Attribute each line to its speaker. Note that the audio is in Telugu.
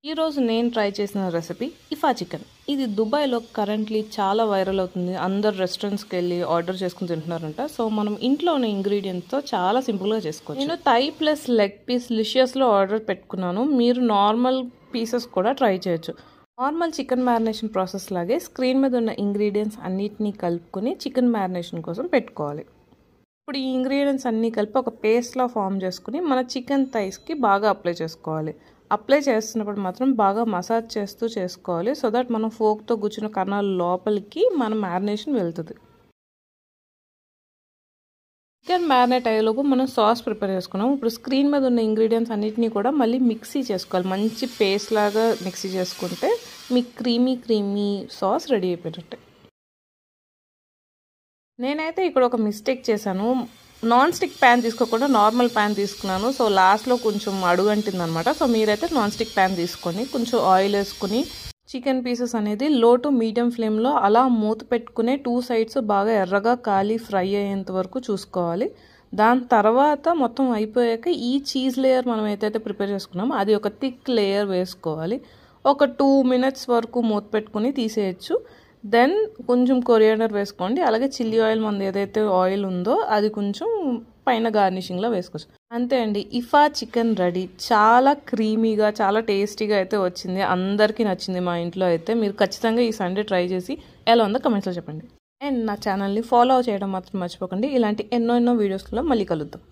Speaker 1: ఈ రోజు నేను ట్రై చేసిన రెసిపీ ఇఫా చికెన్. ఇది దుబాయ్లో కరెంట్లీ చాలా వైరల్ అవుతుంది. అందరు రెస్టారెంట్స్కి వెళ్ళి ఆర్డర్ చేసుకుని తింటున్నారంట. సో మనం ఇంట్లో ఉన్న ఇంగ్రీడియంట్స్తో చాలా సింపుల్గా చేసుకోవచ్చు. నేను థై ప్లస్ లెగ్ పీస్ లిషియస్లో ఆర్డర్ పెట్టుకున్నాను. మీరు నార్మల్ పీసెస్ కూడా ట్రై చేయొచ్చు. నార్మల్ చికెన్ మ్యారినేషన్ ప్రాసెస్ లాగే స్క్రీన్ మీద ఉన్న ఇంగ్రీడియంట్స్ అన్నిటినీ కలుపుకొని చికెన్ మ్యారినేషన్ కోసం పెట్టుకోవాలి. ఇప్పుడు ఈ ఇంగ్రీడియంట్స్ అన్నీ కలిపి ఒక పేస్ట్లా ఫామ్ చేసుకుని మన చికెన్ థైస్కి బాగా అప్లై చేసుకోవాలి. అప్లై చేస్తున్నప్పుడు మాత్రం బాగా మసాజ్ చేస్తూ చేసుకోవాలి. సో దట్ మనం ఫోక్తో గుచ్చిన కన్నాల లోపలికి మన మ్యారినేషన్ వెళ్తుంది. చికెన్ మ్యారినేట్ అయ్యేలోపు మనం సాస్ ప్రిపేర్ చేసుకున్నాం. ఇప్పుడు స్క్రీన్ మీద ఉన్న ఇంగ్రీడియంట్స్ అన్నిటినీ కూడా మళ్ళీ మిక్సీ చేసుకోవాలి. మంచి పేస్ట్ లాగా మిక్సీ చేసుకుంటే మీకు క్రీమీ సాస్ రెడీ అయిపోయినట్టే. నేనైతే ఇక్కడ ఒక మిస్టేక్ చేశాను. నాన్ స్టిక్ ప్యాన్ తీసుకోకుండా నార్మల్ ప్యాన్ తీసుకున్నాను. సో లాస్ట్లో కొంచెం అడుగంటింది అనమాట. సో మీరైతే నాన్ స్టిక్ ప్యాన్ తీసుకొని కొంచెం ఆయిల్ వేసుకుని చికెన్ పీసెస్ అనేది లో టు మీడియం ఫ్లేమ్లో అలా మూత పెట్టుకునే 2 సైడ్స్ బాగా ఎర్రగా కాలి ఫ్రై అయ్యేంత వరకు చూసుకోవాలి. దాని తర్వాత మొత్తం అయిపోయాక ఈ చీజ్ లేయర్ మనం ఏదైతే ప్రిపేర్ చేసుకున్నామో అది ఒక థిక్ లేయర్ వేసుకోవాలి. ఒక 2 మినిట్స్ వరకు మూత పెట్టుకుని తీసేయచ్చు. దెన్ కొంచెం కొరియాండర్ వేసుకోండి. అలాగే చిల్లీ ఆయిల్ మనది ఏదైతే ఆయిల్ ఉందో అది కొంచెం పైన గార్నిషింగ్లో వేసుకోవచ్చు. అంతే అండి, ఇఫా చికెన్ రెడీ. చాలా క్రీమీగా చాలా టేస్టీగా అయితే వచ్చింది. అందరికీ నచ్చింది మా ఇంట్లో అయితే. మీరు ఖచ్చితంగా ఈ సండే ట్రై చేసి ఎలా ఉందో కమెంట్స్లో చెప్పండి. అండ్ నా ఛానల్ని ఫాలో చేయడం మాత్రం మర్చిపోకండి. ఇలాంటి ఎన్నో వీడియోస్లో మళ్ళీ కలుద్దాం.